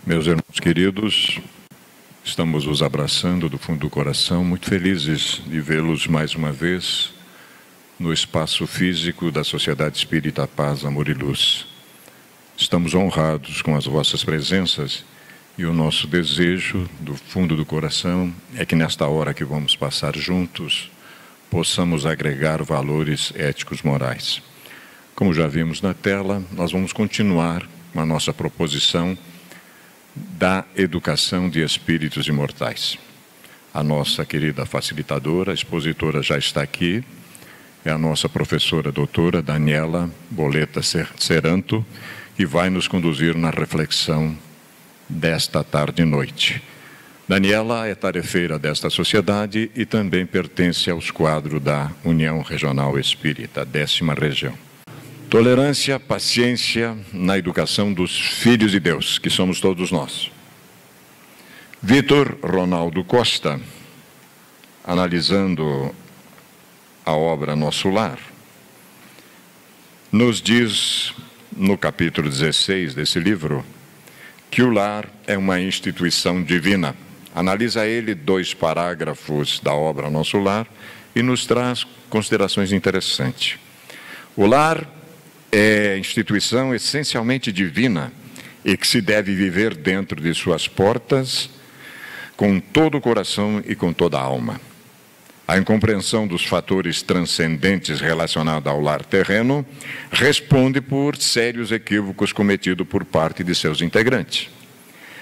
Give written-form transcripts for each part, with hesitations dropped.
Meus irmãos queridos, estamos os abraçando do fundo do coração, muito felizes de vê-los mais uma vez no espaço físico da Sociedade Espírita Paz, Amor e Luz. Estamos honrados com as vossas presenças e o nosso desejo do fundo do coração é que nesta hora que vamos passar juntos, possamos agregar valores éticos morais. Como já vimos na tela, nós vamos continuar com a nossa proposição da educação de espíritos imortais. A nossa querida facilitadora, expositora já está aqui, é a nossa professora doutora Daniela Boleta Seranto, que vai nos conduzir na reflexão desta tarde e noite. Daniela é tarefeira desta sociedade e também pertence aos quadros da União Regional Espírita, 10ª região. Tolerância, paciência na educação dos filhos de Deus, que somos todos nós. Vitor Ronaldo Costa, analisando a obra Nosso Lar, nos diz, no capítulo 16 desse livro, que o lar é uma instituição divina. Analisa ele 2 parágrafos da obra Nosso Lar e nos traz considerações interessantes. O lar é instituição essencialmente divina e que se deve viver dentro de suas portas com todo o coração e com toda a alma. A incompreensão dos fatores transcendentes relacionados ao lar terreno responde por sérios equívocos cometidos por parte de seus integrantes.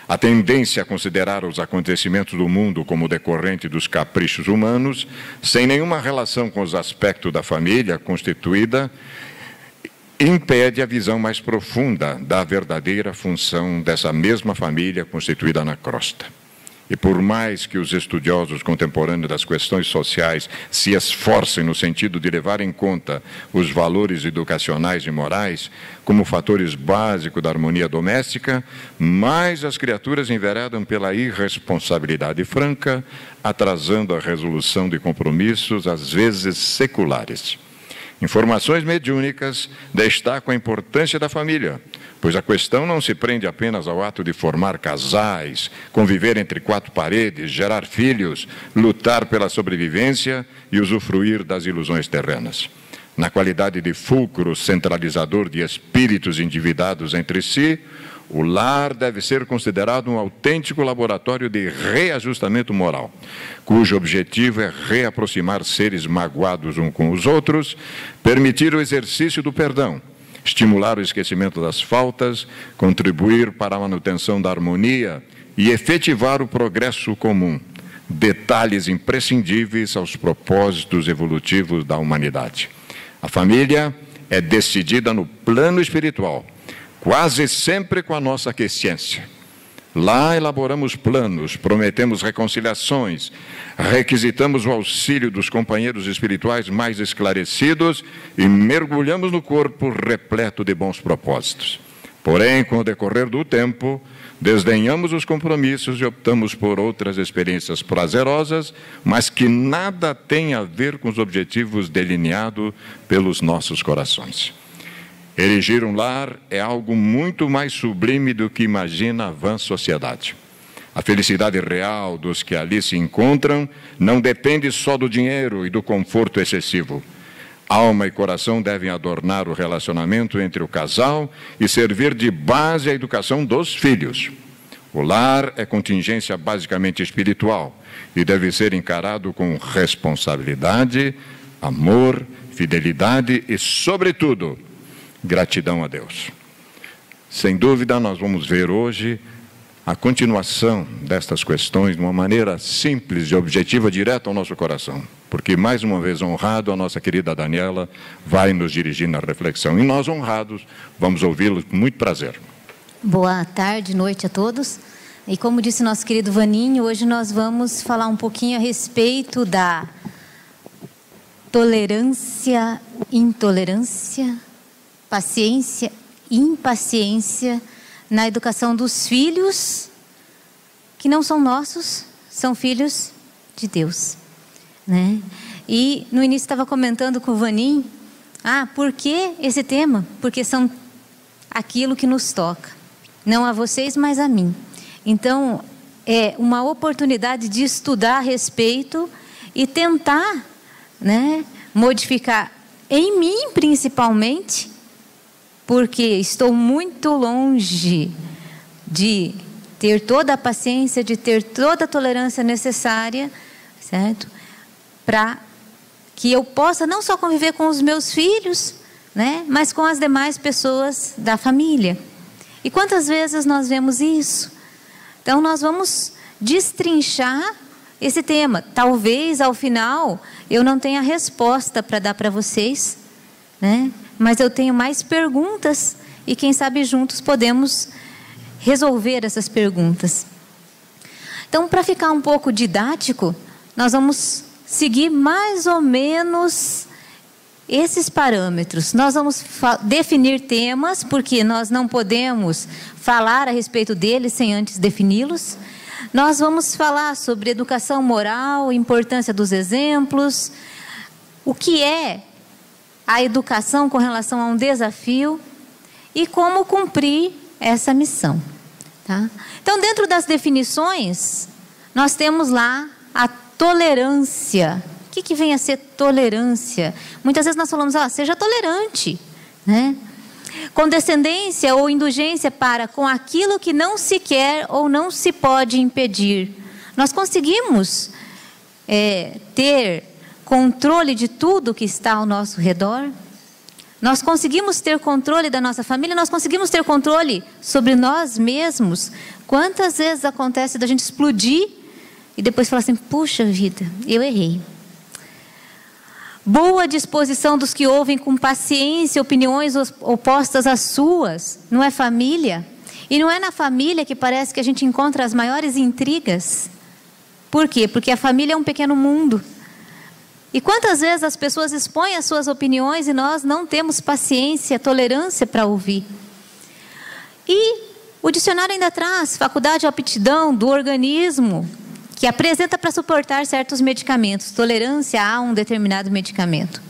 A tendência a considerar os acontecimentos do mundo como decorrente dos caprichos humanos, sem nenhuma relação com os aspectos da família constituída, impede a visão mais profunda da verdadeira função dessa mesma família constituída na crosta. E por mais que os estudiosos contemporâneos das questões sociais se esforcem no sentido de levar em conta os valores educacionais e morais como fatores básicos da harmonia doméstica, mais as criaturas enveredam pela irresponsabilidade franca, atrasando a resolução de compromissos, às vezes seculares. Informações mediúnicas destacam a importância da família, pois a questão não se prende apenas ao ato de formar casais, conviver entre 4 paredes, gerar filhos, lutar pela sobrevivência e usufruir das ilusões terrenas. Na qualidade de fulcro centralizador de espíritos endividados entre si, o lar deve ser considerado um autêntico laboratório de reajustamento moral, cujo objetivo é reaproximar seres magoados uns com os outros, permitir o exercício do perdão, estimular o esquecimento das faltas, contribuir para a manutenção da harmonia e efetivar o progresso comum, detalhes imprescindíveis aos propósitos evolutivos da humanidade. A família é decidida no plano espiritual, quase sempre com a nossa aquiescência. Lá elaboramos planos, prometemos reconciliações, requisitamos o auxílio dos companheiros espirituais mais esclarecidos e mergulhamos no corpo repleto de bons propósitos. Porém, com o decorrer do tempo, desdenhamos os compromissos e optamos por outras experiências prazerosas, mas que nada têm a ver com os objetivos delineados pelos nossos corações. Erigir um lar é algo muito mais sublime do que imagina a vã sociedade. A felicidade real dos que ali se encontram não depende só do dinheiro e do conforto excessivo. Alma e coração devem adornar o relacionamento entre o casal e servir de base à educação dos filhos. O lar é contingência basicamente espiritual e deve ser encarado com responsabilidade, amor, fidelidade e, sobretudo, gratidão a Deus. Sem dúvida, nós vamos ver hoje a continuação destas questões de uma maneira simples e objetiva, direta ao nosso coração, porque, mais uma vez honrado, a nossa querida Daniela vai nos dirigir na reflexão. E nós, honrados, vamos ouvi-lo com muito prazer. Boa tarde, noite a todos. E como disse nosso querido Vaninho, hoje nós vamos falar um pouquinho a respeito da tolerância, intolerância, paciência, impaciência na educação dos filhos que não são nossos, são filhos de Deus, né? E no início estava comentando com o Vaninho, por que esse tema? Porque são aquilo que nos toca, não a vocês, mas a mim. Então, é uma oportunidade de estudar a respeito e tentar, né, modificar em mim, principalmente, porque estou muito longe de ter toda a paciência, de ter toda a tolerância necessária, certo? Para que eu possa não só conviver com os meus filhos, né, mas com as demais pessoas da família. E quantas vezes nós vemos isso? Então, nós vamos destrinchar esse tema. Talvez, ao final, eu não tenha resposta para dar para vocês, né? Mas eu tenho mais perguntas e, quem sabe, juntos podemos resolver essas perguntas. Então, para ficar um pouco didático, nós vamos seguir mais ou menos esses parâmetros. Nós vamos definir temas, porque nós não podemos falar a respeito deles sem antes defini-los. Nós vamos falar sobre educação moral, importância dos exemplos, o que é a educação com relação a um desafio e como cumprir essa missão. Tá? Então, dentro das definições, nós temos lá a tolerância. O que vem a ser tolerância? Muitas vezes nós falamos, seja tolerante, né? Condescendência ou indulgência para com aquilo que não se quer ou não se pode impedir. Nós conseguimos ter controle de tudo que está ao nosso redor? Nós conseguimos ter controle da nossa família? Nós conseguimos ter controle sobre nós mesmos? Quantas vezes acontece da gente explodir e depois falar assim, puxa vida, eu errei. Boa disposição dos que ouvem com paciência opiniões opostas às suas. Não é família? E não é na família que parece que a gente encontra as maiores intrigas. Por quê? Porque a família é um pequeno mundo. E quantas vezes as pessoas expõem as suas opiniões e nós não temos paciência, tolerância para ouvir. E o dicionário ainda traz faculdade de aptidão do organismo, que apresenta para suportar certos medicamentos, tolerância a um determinado medicamento.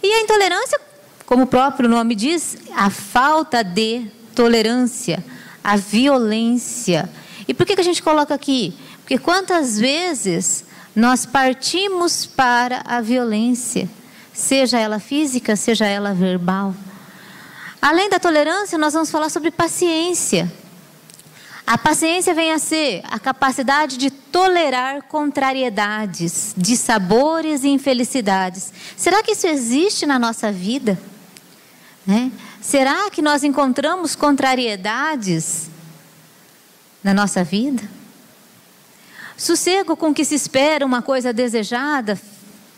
E a intolerância, como o próprio nome diz, a falta de tolerância, a violência. E por que a gente coloca aqui? Porque quantas vezes nós partimos para a violência, seja ela física, seja ela verbal. Além da tolerância, nós vamos falar sobre paciência. A paciência vem a ser a capacidade de tolerar contrariedades, dissabores e infelicidades. Será que isso existe na nossa vida? Né? Será que nós encontramos contrariedades na nossa vida? Sossego com que se espera uma coisa desejada,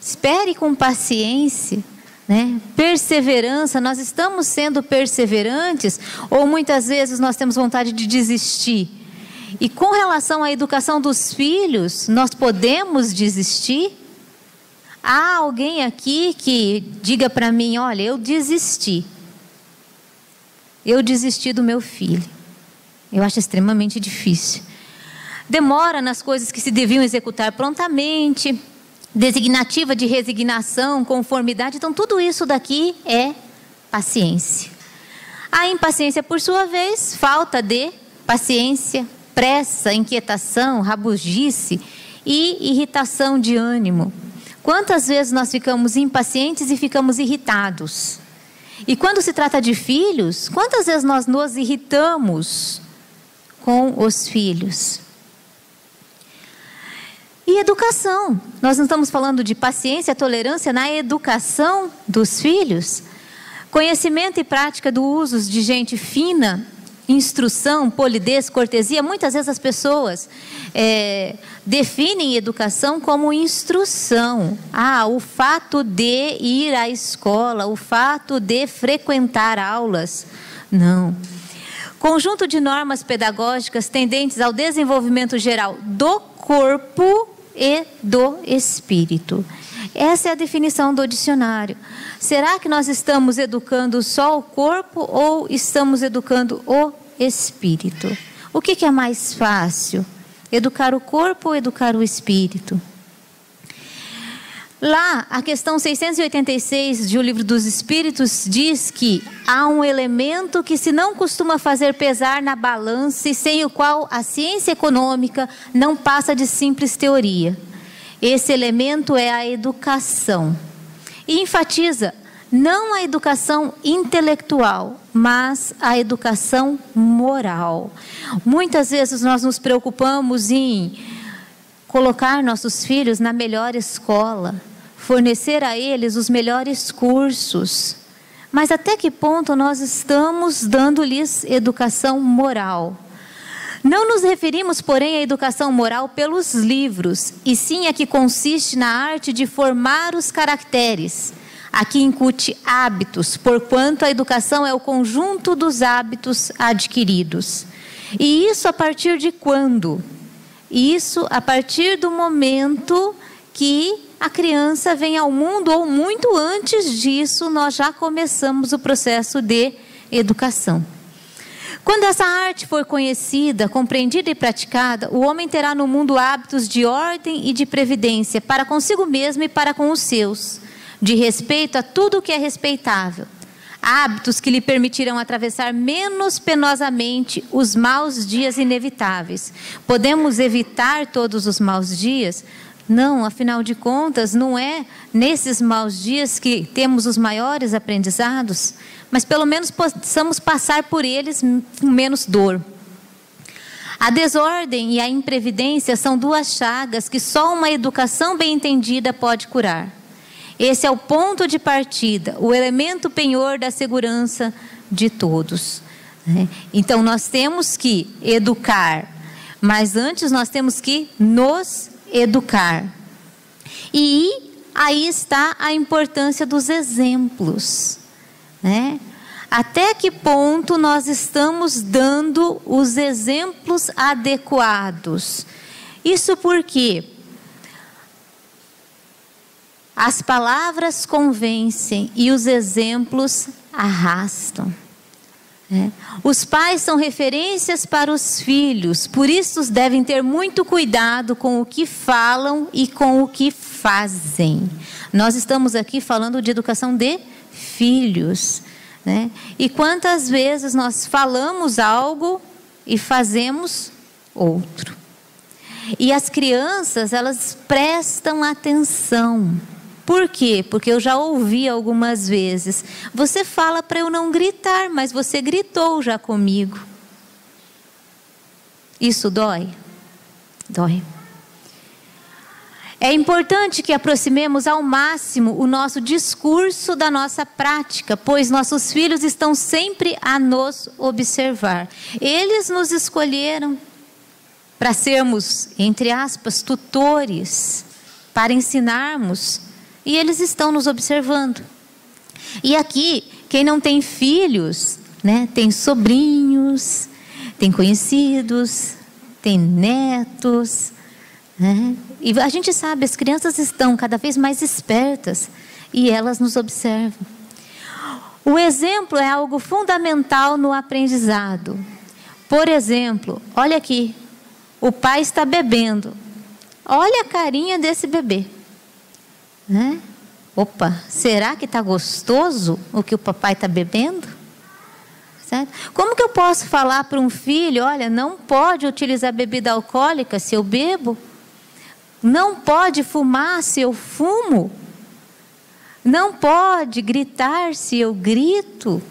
espere com paciência. Né? Perseverança, nós estamos sendo perseverantes ou muitas vezes nós temos vontade de desistir? E com relação à educação dos filhos, nós podemos desistir? Há alguém aqui que diga para mim, olha, eu desisti do meu filho. Eu acho extremamente difícil. Demora nas coisas que se deviam executar prontamente, designativa de resignação, conformidade. Então, tudo isso daqui é paciência. A impaciência, por sua vez, falta de paciência, pressa, inquietação, rabugice e irritação de ânimo. Quantas vezes nós ficamos impacientes e ficamos irritados? E quando se trata de filhos, quantas vezes nós nos irritamos com os filhos? E educação. Nós não estamos falando de paciência, tolerância na educação dos filhos? Conhecimento e prática do uso de gente fina, instrução, polidez, cortesia. Muitas vezes as pessoas definem educação como instrução. O fato de ir à escola, o fato de frequentar aulas. Não. Conjunto de normas pedagógicas tendentes ao desenvolvimento geral do corpo e do espírito. Essa é a definição do dicionário. Será que nós estamos educando só o corpo ou estamos educando o espírito? O que é mais fácil? Educar o corpo ou educar o espírito? Lá, a questão 686 de O Livro dos Espíritos diz que há um elemento que se não costuma fazer pesar na balança e sem o qual a ciência econômica não passa de simples teoria. Esse elemento é a educação. E enfatiza não a educação intelectual, mas a educação moral. Muitas vezes nós nos preocupamos em colocar nossos filhos na melhor escola, fornecer a eles os melhores cursos. Mas até que ponto nós estamos dando-lhes educação moral? Não nos referimos, porém, à educação moral pelos livros, e sim a que consiste na arte de formar os caracteres, a que incute hábitos, porquanto a educação é o conjunto dos hábitos adquiridos. E isso a partir de quando? Isso a partir do momento que a criança vem ao mundo, ou muito antes disso, nós já começamos o processo de educação. Quando essa arte for conhecida, compreendida e praticada, o homem terá no mundo hábitos de ordem e de previdência para consigo mesmo e para com os seus, de respeito a tudo o que é respeitável. Hábitos que lhe permitirão atravessar menos penosamente os maus dias inevitáveis. Podemos evitar todos os maus dias? Não, afinal de contas, não é nesses maus dias que temos os maiores aprendizados, mas pelo menos possamos passar por eles com menos dor. A desordem e a imprevidência são duas chagas que só uma educação bem entendida pode curar. Esse é o ponto de partida, o elemento penhor da segurança de todos. Então nós temos que educar, mas antes nós temos que nos educar. E aí está a importância dos exemplos, né? Até que ponto nós estamos dando os exemplos adequados? Isso porque as palavras convencem e os exemplos arrastam. Os pais são referências para os filhos, por isso devem ter muito cuidado com o que falam e com o que fazem. Nós estamos aqui falando de educação de filhos, né? E quantas vezes nós falamos algo e fazemos outro? E as crianças, elas prestam atenção. Por quê? Porque eu já ouvi algumas vezes: você fala para eu não gritar, mas você gritou já comigo. Isso dói? Dói. É importante que aproximemos ao máximo o nosso discurso da nossa prática, pois nossos filhos estão sempre a nos observar. Eles nos escolheram para sermos, entre aspas, tutores, para ensinarmos. E eles estão nos observando. E aqui, quem não tem filhos, né, tem sobrinhos, tem conhecidos, tem netos, né? E a gente sabe, as crianças estão cada vez mais espertas e elas nos observam. O exemplo é algo fundamental no aprendizado. Por exemplo, olha aqui, o pai está bebendo. Olha a carinha desse bebê. Né? Opa, será que está gostoso o que o papai está bebendo? Certo? Como que eu posso falar para um filho: olha, não pode utilizar bebida alcoólica se eu bebo? Não pode fumar se eu fumo? Não pode gritar se eu grito?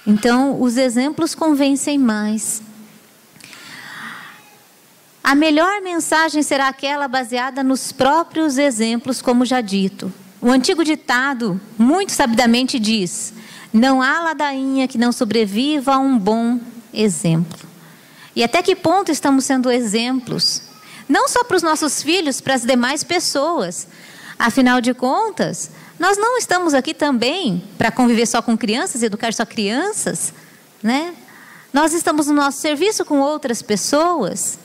Então, os exemplos convencem mais. A melhor mensagem será aquela baseada nos próprios exemplos, como já dito. O antigo ditado, muito sabidamente, diz: não há ladainha que não sobreviva a um bom exemplo. E até que ponto estamos sendo exemplos? Não só para os nossos filhos, para as demais pessoas. Afinal de contas, nós não estamos aqui também para conviver só com crianças, educar só crianças, né? Nós estamos no nosso serviço com outras pessoas.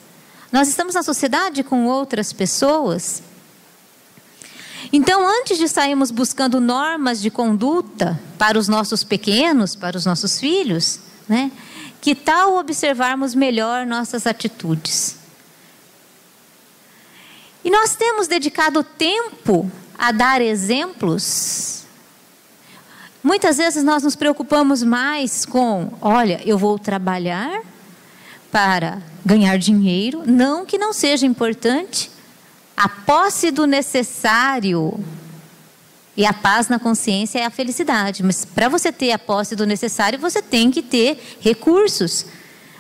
Nós estamos na sociedade com outras pessoas. Então, antes de sairmos buscando normas de conduta para os nossos pequenos, para os nossos filhos, né, que tal observarmos melhor nossas atitudes? E nós temos dedicado tempo a dar exemplos. Muitas vezes nós nos preocupamos mais com, olha, eu vou trabalhar para ganhar dinheiro, não que não seja importante, a posse do necessário e a paz na consciência é a felicidade, mas para você ter a posse do necessário, você tem que ter recursos.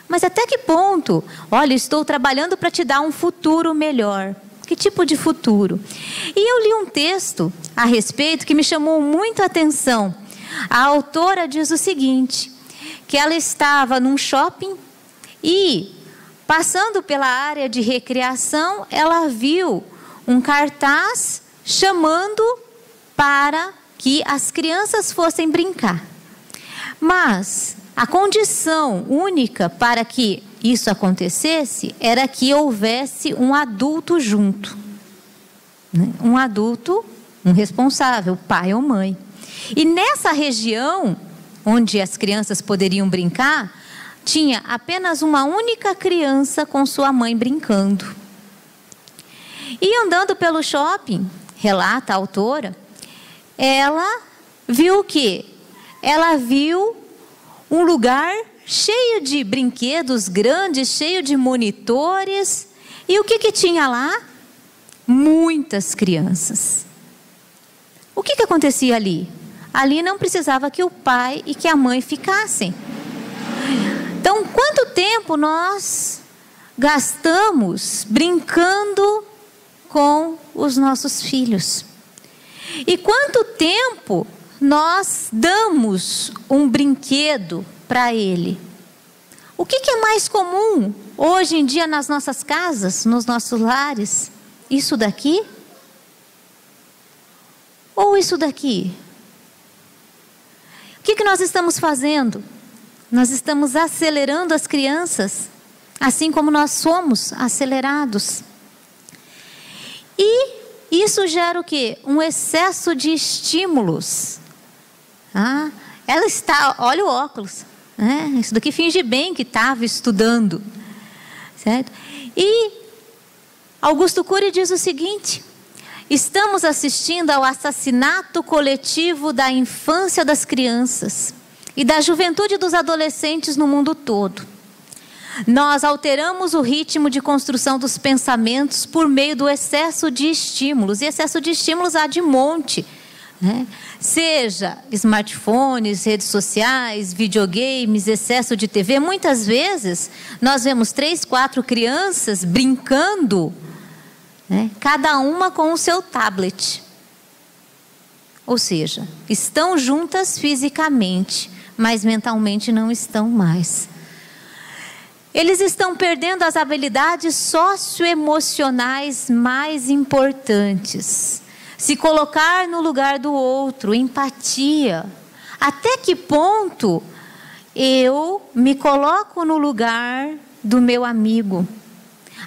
Mas até que ponto? Olha, estou trabalhando para te dar um futuro melhor. Que tipo de futuro? E eu li um texto a respeito que me chamou muito a atenção. A autora diz o seguinte, que ela estava num shopping e, passando pela área de recreação, ela viu um cartaz chamando para que as crianças fossem brincar. Mas a condição única para que isso acontecesse era que houvesse um adulto junto. Um adulto, um responsável, pai ou mãe. E nessa região, onde as crianças poderiam brincar, tinha apenas uma única criança com sua mãe brincando. E andando pelo shopping, relata a autora, ela viu o quê? Ela viu um lugar cheio de brinquedos grandes, cheio de monitores. E o que tinha lá? Muitas crianças. O que acontecia ali? Ali não precisava que o pai e que a mãe ficassem. Então, quanto tempo nós gastamos brincando com os nossos filhos? E quanto tempo nós damos um brinquedo para ele? O que é mais comum hoje em dia nas nossas casas, nos nossos lares? Isso daqui? Ou isso daqui? O que nós estamos fazendo? Nós estamos acelerando as crianças, assim como nós somos acelerados. E isso gera o quê? Um excesso de estímulos. Ela está, olha o óculos, né? Isso daqui finge bem que estava estudando, certo? E Augusto Cury diz o seguinte: estamos assistindo ao assassinato coletivo da infância das crianças e da juventude dos adolescentes no mundo todo. Nós alteramos o ritmo de construção dos pensamentos por meio do excesso de estímulos. E excesso de estímulos há de monte, né? Seja smartphones, redes sociais, videogames, excesso de TV. Muitas vezes nós vemos 3, 4 crianças brincando, né? Cada uma com o seu tablet. Ou seja, estão juntas fisicamente, mas mentalmente não estão mais. Eles estão perdendo as habilidades socioemocionais mais importantes. Se colocar no lugar do outro, empatia. Até que ponto eu me coloco no lugar do meu amigo?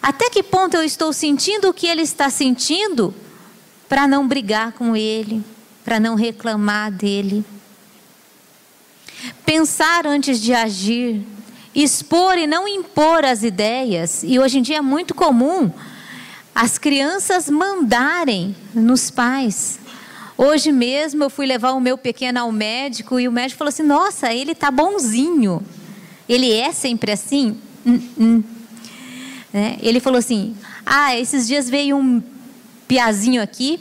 Até que ponto eu estou sentindo o que ele está sentindo para não brigar com ele, para não reclamar dele? Pensar antes de agir, expor e não impor as ideias. E hoje em dia é muito comum as crianças mandarem nos pais. Hoje mesmo eu fui levar o meu pequeno ao médico e o médico falou assim: nossa, ele está bonzinho. Ele é sempre assim? Ele falou assim: esses dias veio um piazinho aqui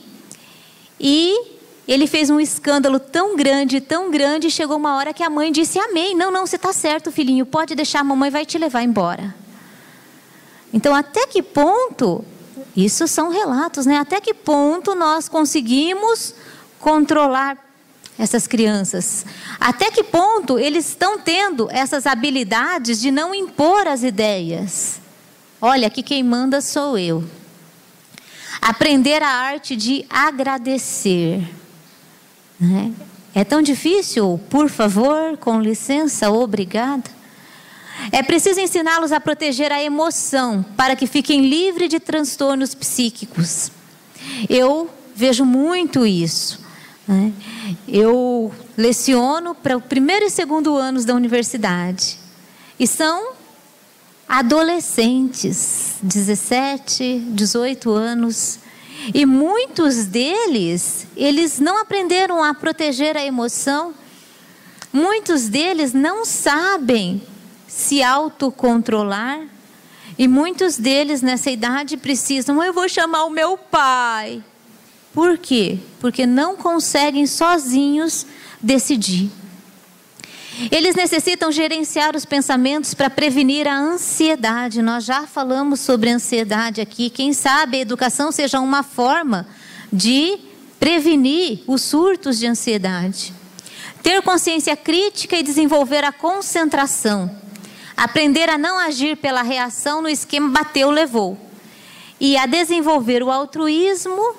e ele fez um escândalo tão grande, e chegou uma hora que a mãe disse amém. Não, você está certo, filhinho, pode deixar, a mamãe vai te levar embora. Então, até que ponto, isso são relatos, né? Até que ponto nós conseguimos controlar essas crianças? Até que ponto eles estão tendo essas habilidades de não impor as ideias? Olha, aqui quem manda sou eu. Aprender a arte de agradecer. É tão difícil? Por favor, com licença, obrigada. É preciso ensiná-los a proteger a emoção para que fiquem livres de transtornos psíquicos. Eu vejo muito isso. Eu leciono para o 1º e 2º anos da universidade. E são adolescentes, 17, 18 anos, e muitos deles, eles não aprenderam a proteger a emoção, muitos deles não sabem se autocontrolar, e muitos deles nessa idade precisam, eu vou chamar o meu pai. Por quê? Porque não conseguem sozinhos decidir. Eles necessitam gerenciar os pensamentos para prevenir a ansiedade. Nós já falamos sobre ansiedade aqui. Quem sabe a educação seja uma forma de prevenir os surtos de ansiedade. Ter consciência crítica e desenvolver a concentração. Aprender a não agir pela reação no esquema bateu, levou. E a desenvolver o altruísmo,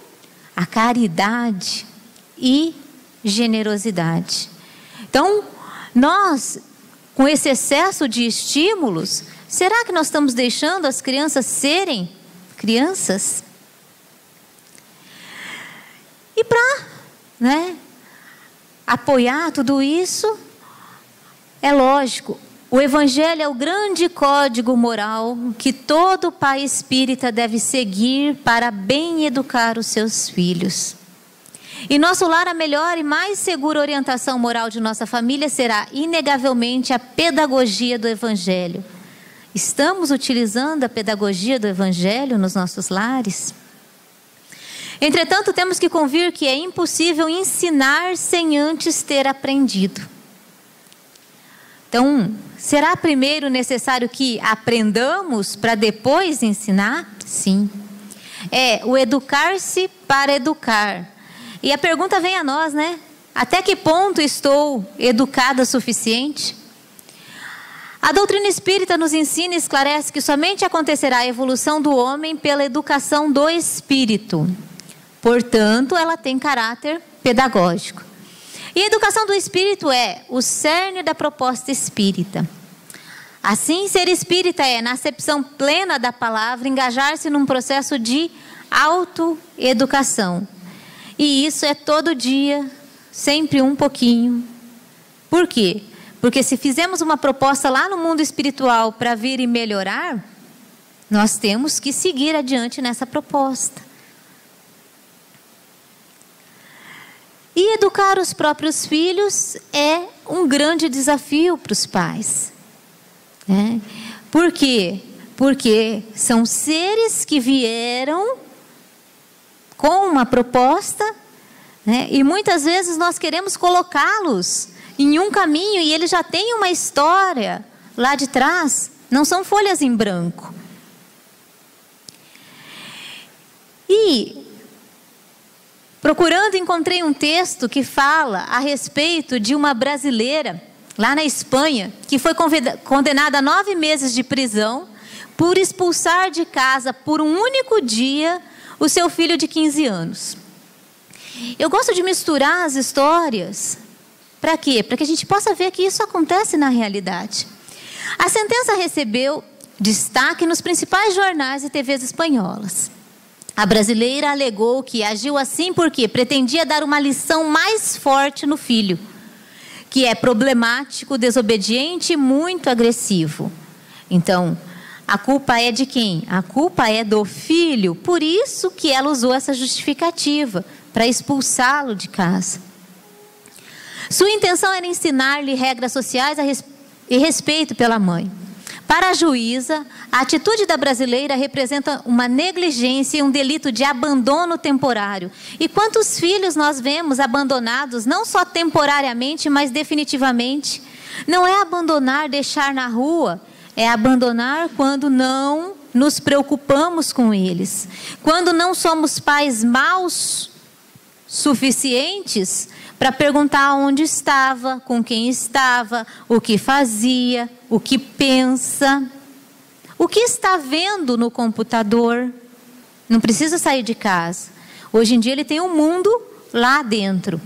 a caridade e generosidade. Então, nós, com esse excesso de estímulos, será que nós estamos deixando as crianças serem crianças? E para, apoiar tudo isso, é lógico, o Evangelho é o grande código moral que todo pai espírita deve seguir para bem educar os seus filhos. E nosso lar, a melhor e mais segura orientação moral de nossa família será, inegavelmente, a pedagogia do Evangelho. Estamos utilizando a pedagogia do Evangelho nos nossos lares? Entretanto, temos que convir que é impossível ensinar sem antes ter aprendido. Então, será primeiro necessário que aprendamos para depois ensinar? Sim. É o educar-se para educar. E a pergunta vem a nós, Até que ponto estou educada o suficiente? A doutrina espírita nos ensina e esclarece que somente acontecerá a evolução do homem pela educação do espírito. Portanto, ela tem caráter pedagógico. E a educação do espírito é o cerne da proposta espírita. Assim, ser espírita é, na acepção plena da palavra, engajar-se num processo de autoeducação. E isso é todo dia, sempre um pouquinho. Por quê? Porque se fizermos uma proposta lá no mundo espiritual para vir e melhorar, nós temos que seguir adiante nessa proposta. E educar os próprios filhos é um grande desafio para os pais. Por quê? Porque são seres que vieram com uma proposta, e muitas vezes nós queremos colocá-los em um caminho e eles já têm uma história lá de trás, não são folhas em branco. E procurando, encontrei um texto que fala a respeito de uma brasileira lá na Espanha que foi condenada a 9 meses de prisão por expulsar de casa por um único dia o seu filho de 15 anos. Eu gosto de misturar as histórias. Para quê? Para que a gente possa ver que isso acontece na realidade. A sentença recebeu destaque nos principais jornais e TVs espanholas. A brasileira alegou que agiu assim porque pretendia dar uma lição mais forte no filho, que é problemático, desobediente e muito agressivo. Então, a culpa é de quem? A culpa é do filho. Por isso que ela usou essa justificativa, para expulsá-lo de casa. Sua intenção era ensinar-lhe regras sociais e respeito pela mãe. Para a juíza, a atitude da brasileira representa uma negligência e um delito de abandono temporário. E quantos filhos nós vemos abandonados, não só temporariamente, mas definitivamente? Não é abandonar, deixar na rua, é abandonar quando não nos preocupamos com eles. Quando não somos pais maus suficientes para perguntar onde estava, com quem estava, o que fazia, o que pensa, o que está vendo no computador. Não precisa sair de casa. Hoje em dia ele tem um mundo lá dentro.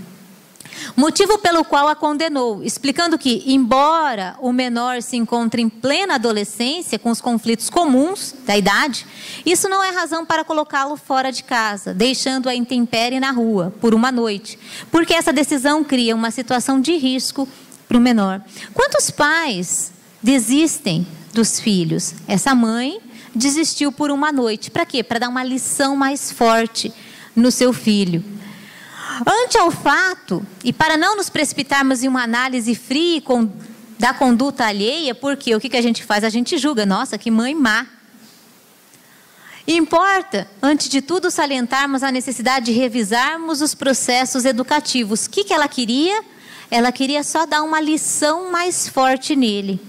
Motivo pelo qual a condenou, explicando que, embora o menor se encontre em plena adolescência, com os conflitos comuns da idade, isso não é razão para colocá-lo fora de casa, deixando-a à intempérie na rua, por uma noite, porque essa decisão cria uma situação de risco para o menor. Quantos pais desistem dos filhos. Essa mãe desistiu por uma noite. Para quê? Para dar uma lição mais forte no seu filho. Ante ao fato, e para não nos precipitarmos em uma análise fria da conduta alheia, porque o que a gente faz? A gente julga, nossa, que mãe má. Importa, antes de tudo, salientarmos a necessidade de revisarmos os processos educativos. O que ela queria? Ela queria só dar uma lição mais forte nele.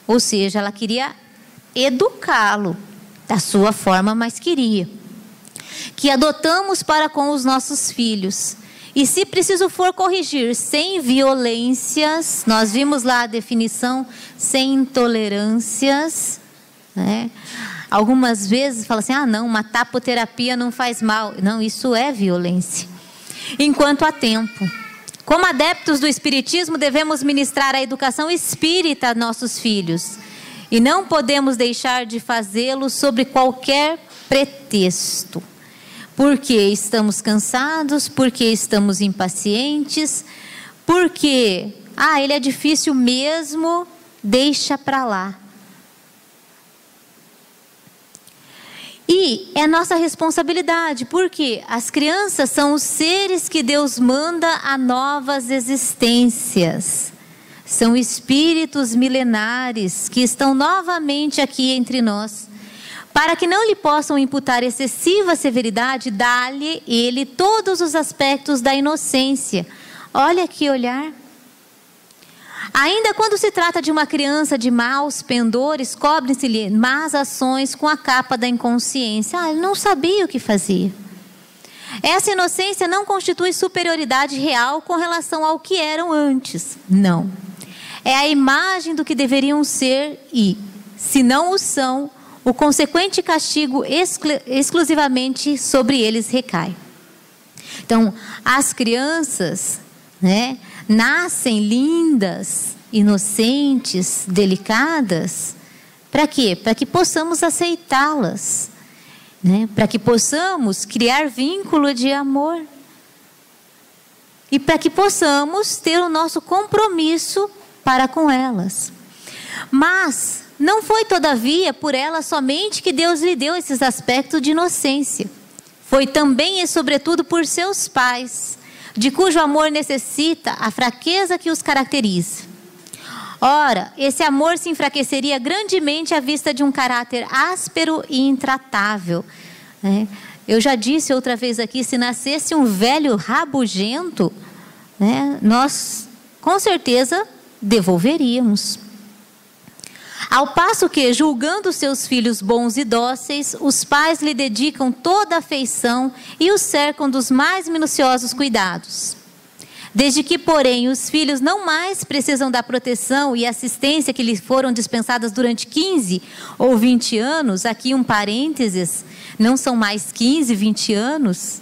Ou seja, ela queria educá-lo da sua forma, mas queria. Que adotamos para com os nossos filhos. E se preciso for corrigir, sem violências, nós vimos lá a definição, sem intolerâncias, né? Algumas vezes fala assim, não, uma tapoterapia não faz mal. Não, isso é violência. Enquanto há tempo. Como adeptos do espiritismo, devemos ministrar a educação espírita a nossos filhos. E não podemos deixar de fazê-lo sob qualquer pretexto. Porque estamos cansados, porque estamos impacientes, porque, ele é difícil mesmo, deixa para lá. E é nossa responsabilidade, porque as crianças são os seres que Deus manda a novas existências. São espíritos milenares que estão novamente aqui entre nós. Para que não lhe possam imputar excessiva severidade, dá-lhe ele todos os aspectos da inocência. Olha que olhar. Ainda quando se trata de uma criança de maus pendores, cobrem-se-lhe más ações com a capa da inconsciência. Ele não sabia o que fazia. Essa inocência não constitui superioridade real com relação ao que eram antes. Não. É a imagem do que deveriam ser e, se não o são, o consequente castigo exclusivamente sobre eles recai. Então, as crianças, nascem lindas, inocentes, delicadas. Para quê? Para que possamos aceitá-las, para que possamos criar vínculo de amor. E para que possamos ter o nosso compromisso para com elas. Mas não foi, todavia, por ela somente que Deus lhe deu esses aspectos de inocência. Foi também e sobretudo por seus pais, de cujo amor necessita a fraqueza que os caracteriza. Ora, esse amor se enfraqueceria grandemente à vista de um caráter áspero e intratável. Eu já disse outra vez aqui, se nascesse um velho rabugento, nós com certeza devolveríamos. Ao passo que, julgando seus filhos bons e dóceis, os pais lhe dedicam toda a afeição e os cercam dos mais minuciosos cuidados. Desde que, porém, os filhos não mais precisam da proteção e assistência que lhes foram dispensadas durante 15 ou 20 anos, aqui um parênteses, não são mais 15, 20 anos.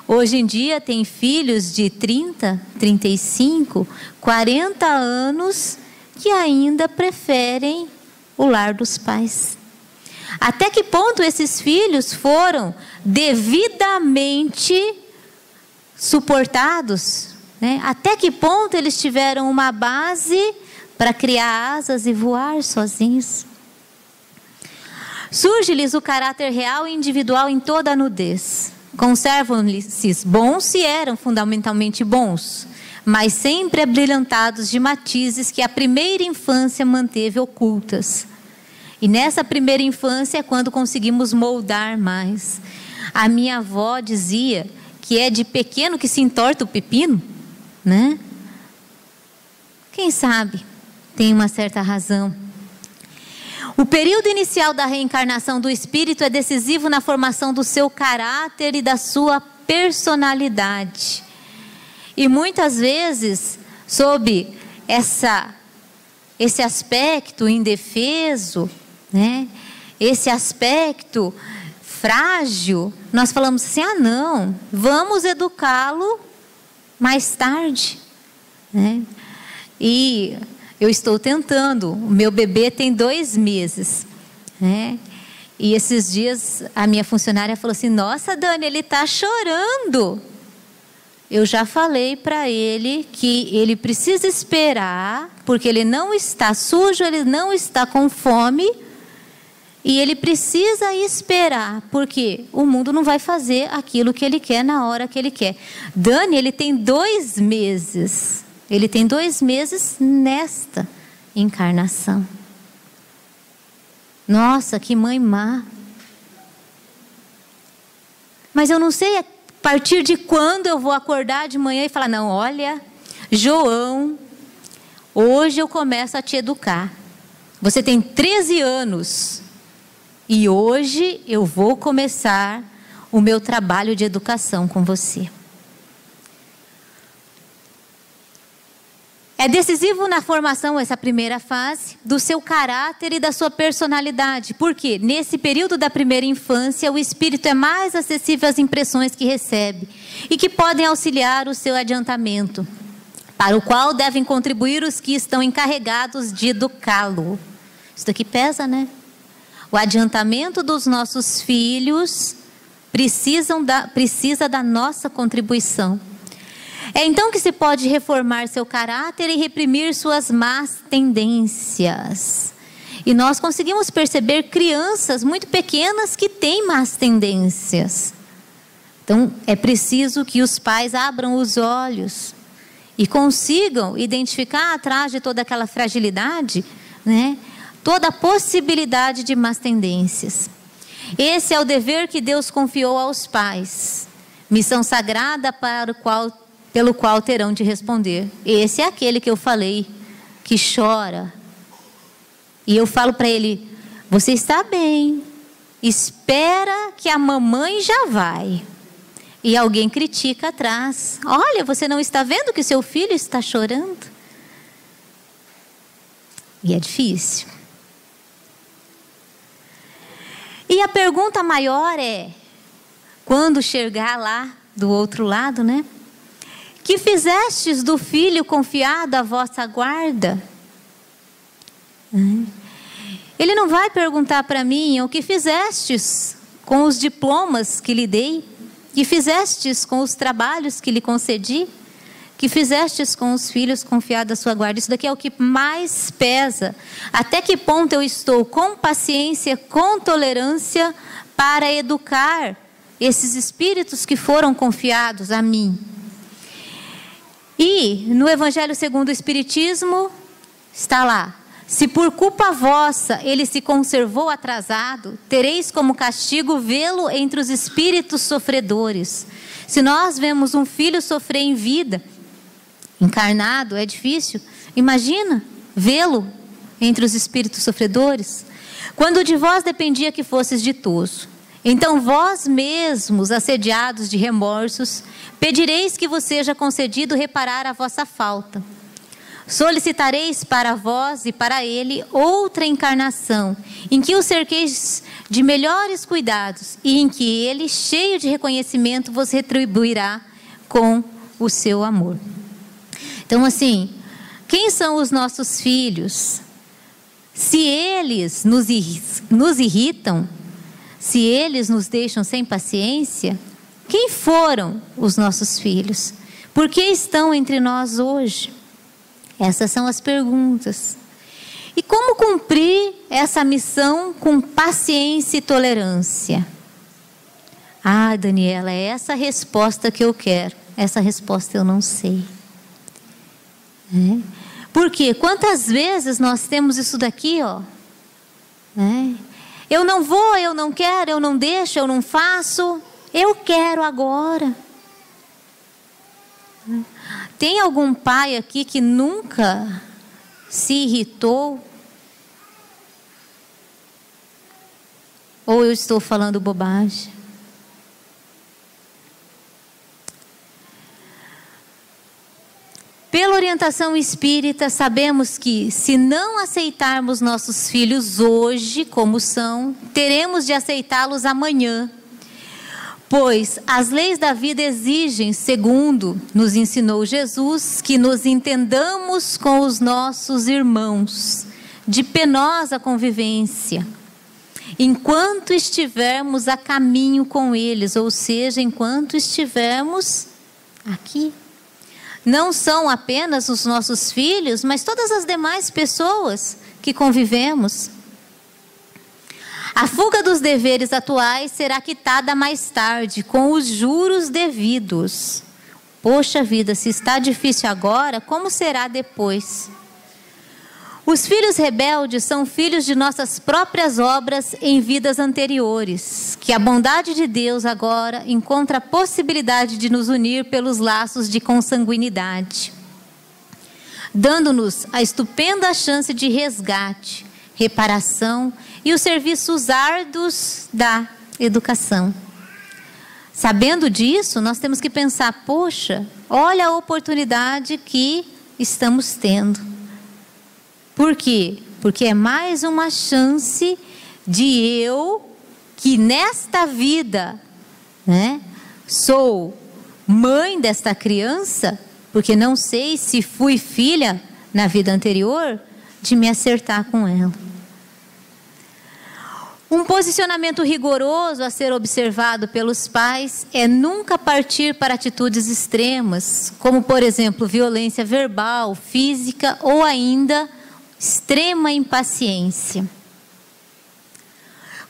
Hoje em dia tem filhos de 30, 35, 40 anos que ainda preferem o lar dos pais. Até que ponto esses filhos foram devidamente suportados? Até que ponto eles tiveram uma base para criar asas e voar sozinhos? Surge-lhes o caráter real e individual em toda a nudez. Conservam-lhes bons se eram fundamentalmente bons, mas sempre abrilhantados de matizes que a primeira infância manteve ocultas. E nessa primeira infância é quando conseguimos moldar mais. A minha avó dizia que é de pequeno que se entorta o pepino, Quem sabe tem uma certa razão. O período inicial da reencarnação do espírito é decisivo na formação do seu caráter e da sua personalidade. E muitas vezes, sob esse aspecto indefeso, esse aspecto frágil, nós falamos assim, não, vamos educá-lo mais tarde. E eu estou tentando, o meu bebê tem 2 meses. E esses dias a minha funcionária falou assim, nossa Dani, ele está chorando. eu já falei para ele que ele precisa esperar, porque ele não está sujo, ele não está com fome, e ele precisa esperar, porque o mundo não vai fazer aquilo que ele quer na hora que ele quer. Dani, ele tem 2 meses. Ele tem 2 meses nesta encarnação. Nossa, que mãe má. Mas eu não sei a partir de quando eu vou acordar de manhã e falar, não, olha, João, hoje eu começo a te educar. Você tem 13 anos. E hoje eu vou começar o meu trabalho de educação com você. É decisivo na formação, essa primeira fase, do seu caráter e da sua personalidade. Porque nesse período da primeira infância, o espírito é mais acessível às impressões que recebe e que podem auxiliar o seu adiantamento, para o qual devem contribuir os que estão encarregados de educá-lo. Isso daqui pesa, né? O adiantamento dos nossos filhos precisa da nossa contribuição. É então que se pode reformar seu caráter e reprimir suas más tendências. E nós conseguimos perceber crianças muito pequenas que têm más tendências. Então, é preciso que os pais abram os olhos e consigam identificar atrás de toda aquela fragilidade, né, toda a possibilidade de más tendências. Esse é o dever que Deus confiou aos pais. Missão sagrada pelo qual terão de responder. Esse é aquele que eu falei, que chora. E eu falo para ele, você está bem, espera que a mamãe já vai. E alguém critica atrás. Olha, você não está vendo que seu filho está chorando? E é difícil. E a pergunta maior é, quando chegar lá do outro lado, né? Que fizestes do filho confiado à vossa guarda? Ele não vai perguntar para mim, o que fizestes com os diplomas que lhe dei? Que fizestes com os trabalhos que lhe concedi? Que fizestes com os filhos confiados à sua guarda? Isso daqui é o que mais pesa. Até que ponto eu estou com paciência, com tolerância para educar esses espíritos que foram confiados a mim? E no Evangelho segundo o Espiritismo está lá, se por culpa vossa ele se conservou atrasado, tereis como castigo vê-lo entre os espíritos sofredores. Se nós vemos um filho sofrer em vida, encarnado, é difícil. Imagina vê-lo entre os espíritos sofredores. Quando de vós dependia que fosses ditoso, então vós mesmos, assediados de remorsos, pedireis que vos seja concedido reparar a vossa falta. Solicitareis para vós e para ele outra encarnação, em que o cerqueis de melhores cuidados e em que ele, cheio de reconhecimento, vos retribuirá com o seu amor. Então, assim, quem são os nossos filhos? Se eles nos irritam, se eles nos deixam sem paciência, quem foram os nossos filhos? Por que estão entre nós hoje? Essas são as perguntas. E como cumprir essa missão com paciência e tolerância? Ah, Daniela, é essa a resposta que eu quero. Essa resposta eu não sei. Porque quantas vezes nós temos isso daqui, ó, eu não vou, eu não quero, eu não deixo, eu não faço, eu quero agora. Tem algum pai aqui que nunca se irritou? Ou eu estou falando bobagem? Pela orientação espírita, sabemos que, se não aceitarmos nossos filhos hoje como são, teremos de aceitá-los amanhã. Pois as leis da vida exigem, segundo nos ensinou Jesus, que nos entendamos com os nossos irmãos, de penosa convivência, enquanto estivermos a caminho com eles, ou seja, enquanto estivermos aqui. Não são apenas os nossos filhos, mas todas as demais pessoas que convivemos. A fuga dos deveres atuais será quitada mais tarde, com os juros devidos. Poxa vida, se está difícil agora, como será depois? Os filhos rebeldes são filhos de nossas próprias obras em vidas anteriores, que a bondade de Deus agora encontra a possibilidade de nos unir pelos laços de consanguinidade, dando-nos a estupenda chance de resgate, reparação e os serviços árduos da educação. Sabendo disso, nós temos que pensar, poxa, olha a oportunidade que estamos tendo. Por quê? Porque é mais uma chance de eu, que nesta vida, né, sou mãe desta criança, porque não sei se fui filha na vida anterior, de me acertar com ela. Um posicionamento rigoroso a ser observado pelos pais é nunca partir para atitudes extremas, como, por exemplo, violência verbal, física ou ainda extrema impaciência.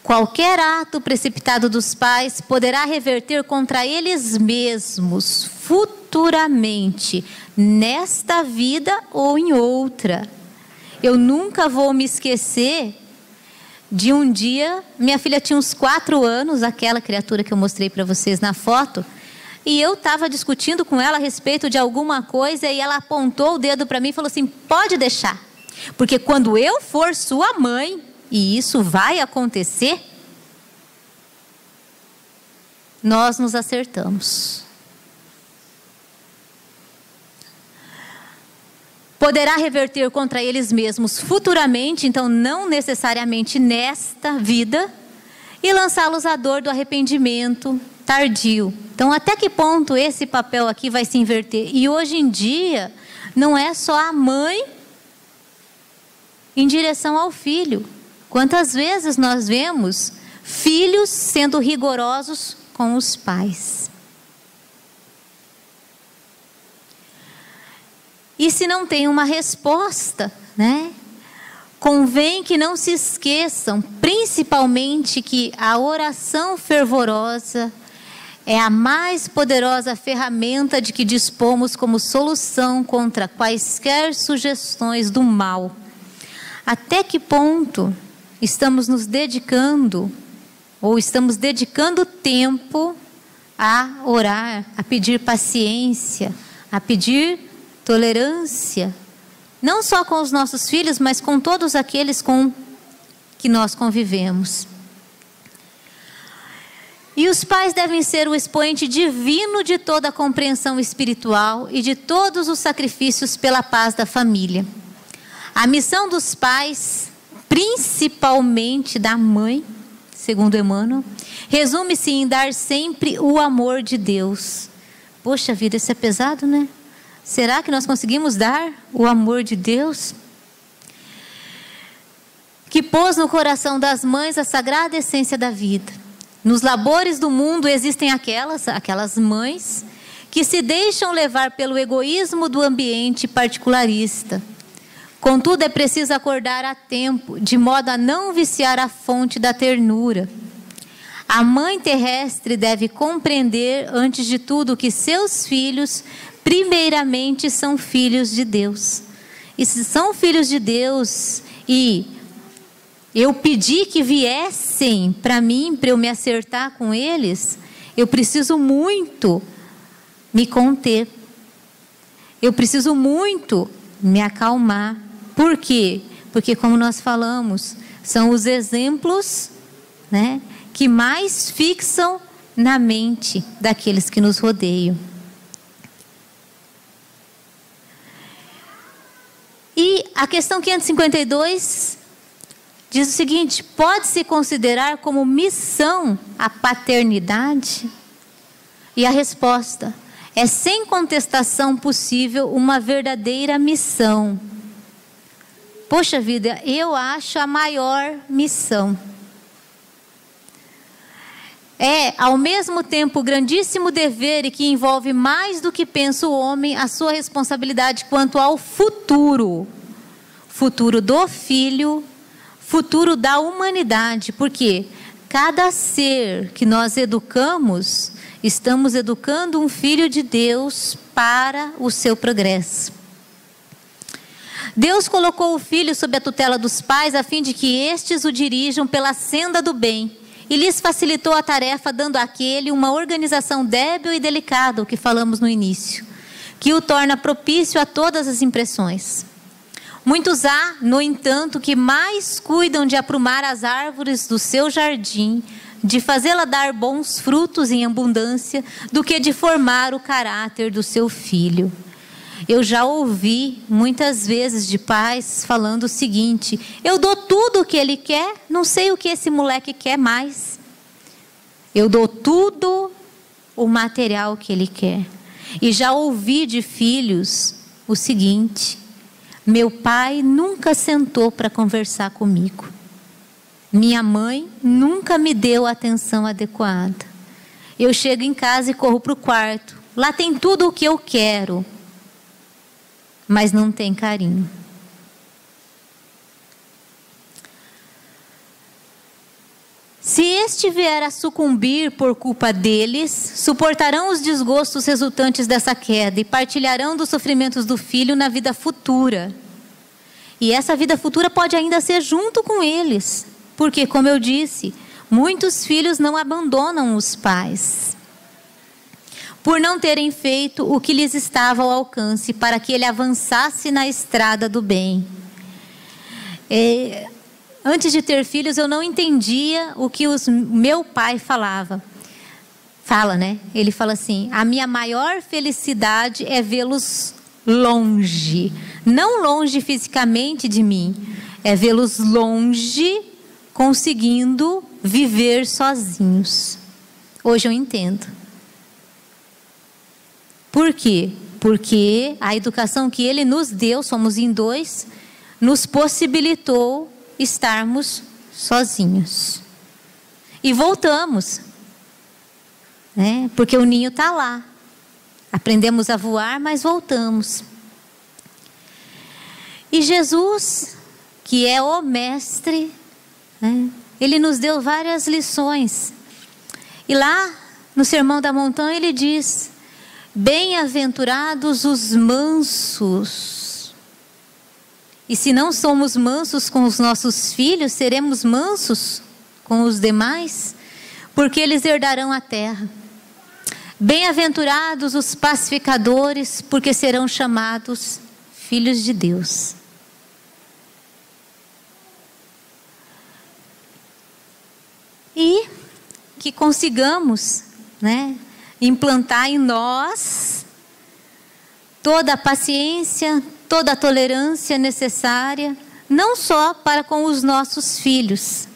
Qualquer ato precipitado dos pais poderá reverter contra eles mesmos futuramente, nesta vida ou em outra. Eu nunca vou me esquecer de um dia, minha filha tinha uns 4 anos, aquela criatura que eu mostrei para vocês na foto, e eu estava discutindo com ela a respeito de alguma coisa e ela apontou o dedo para mim e falou assim, pode deixar. Porque quando eu for sua mãe, e isso vai acontecer, nós nos acertamos. Poderá reverter contra eles mesmos futuramente, então não necessariamente nesta vida, e lançá-los à dor do arrependimento tardio. Então, até que ponto esse papel aqui vai se inverter? E hoje em dia, não é só a mãe em direção ao filho. Quantas vezes nós vemos filhos sendo rigorosos com os pais? E se não tem uma resposta, né? Convém que não se esqueçam, principalmente, que a oração fervorosa é a mais poderosa ferramenta de que dispomos como solução contra quaisquer sugestões do mal. Até que ponto estamos nos dedicando, ou estamos dedicando tempo a orar, a pedir paciência, a pedir tolerância, não só com os nossos filhos, mas com todos aqueles com que nós convivemos. E os pais devem ser o expoente divino de toda a compreensão espiritual e de todos os sacrifícios pela paz da família. A missão dos pais, principalmente da mãe, segundo Emmanuel, resume-se em dar sempre o amor de Deus. Poxa vida, isso é pesado, né? Será que nós conseguimos dar o amor de Deus? Que pôs no coração das mães a sagrada essência da vida. Nos labores do mundo existem aquelas mães que se deixam levar pelo egoísmo do ambiente particularista. Contudo, é preciso acordar a tempo, de modo a não viciar a fonte da ternura. A mãe terrestre deve compreender, antes de tudo, que seus filhos, primeiramente, são filhos de Deus. E se são filhos de Deus, e eu pedi que viessem para mim, para eu me acertar com eles, eu preciso muito me conter. Eu preciso muito me acalmar. Por quê? Porque, como nós falamos, são os exemplos, né, que mais fixam na mente daqueles que nos rodeiam. E a questão 552 diz o seguinte: pode-se considerar como missão a paternidade? E a resposta é sem contestação possível uma verdadeira missão. Poxa vida, eu acho a maior missão. É, ao mesmo tempo, grandíssimo dever e que envolve mais do que pensa o homem a sua responsabilidade quanto ao futuro. Futuro do filho, futuro da humanidade. Porque cada ser que nós educamos, estamos educando um filho de Deus para o seu progresso. Deus colocou o filho sob a tutela dos pais a fim de que estes o dirijam pela senda do bem. E lhes facilitou a tarefa, dando àquele uma organização débil e delicada, o que falamos no início, que o torna propício a todas as impressões. Muitos há, no entanto, que mais cuidam de aprumar as árvores do seu jardim, de fazê-la dar bons frutos em abundância, do que de formar o caráter do seu filho. Eu já ouvi muitas vezes de pais falando o seguinte: eu dou tudo o que ele quer, não sei o que esse moleque quer mais. Eu dou tudo o material que ele quer. E já ouvi de filhos o seguinte: meu pai nunca sentou para conversar comigo. Minha mãe nunca me deu a atenção adequada. Eu chego em casa e corro para o quarto. Lá tem tudo o que eu quero, mas não tem carinho. Se este vier a sucumbir por culpa deles, suportarão os desgostos resultantes dessa queda e partilharão dos sofrimentos do filho na vida futura. E essa vida futura pode ainda ser junto com eles, porque, como eu disse, muitos filhos não abandonam os pais, por não terem feito o que lhes estava ao alcance para que ele avançasse na estrada do bem. Antes de ter filhos, eu não entendia o que meu pai falava. Fala, né? Ele fala assim: a minha maior felicidade é vê-los longe. Não longe fisicamente de mim, é vê-los longe, conseguindo viver sozinhos. Hoje eu entendo. Por quê? Porque a educação que ele nos deu, somos em dois, nos possibilitou estarmos sozinhos. E voltamos, né? Porque o ninho está lá. Aprendemos a voar, mas voltamos. E Jesus, que é o mestre, né? Ele nos deu várias lições. E lá no Sermão da Montanha ele diz: bem-aventurados os mansos. E se não somos mansos com os nossos filhos, seremos mansos com os demais, porque eles herdarão a terra. Bem-aventurados os pacificadores, porque serão chamados filhos de Deus. E que consigamos, né, implantar em nós toda a paciência, toda a tolerância necessária, não só para com os nossos filhos,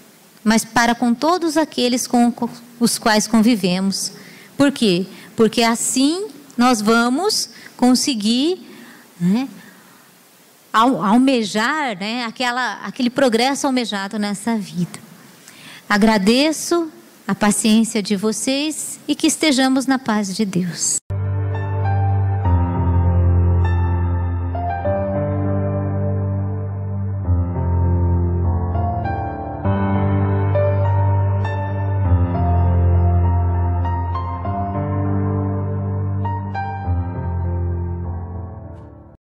mas para com todos aqueles com os quais convivemos. Por quê? Porque assim nós vamos conseguir, né, almejar, né, aquele progresso almejado nessa vida. Agradeço a paciência de vocês e que estejamos na paz de Deus.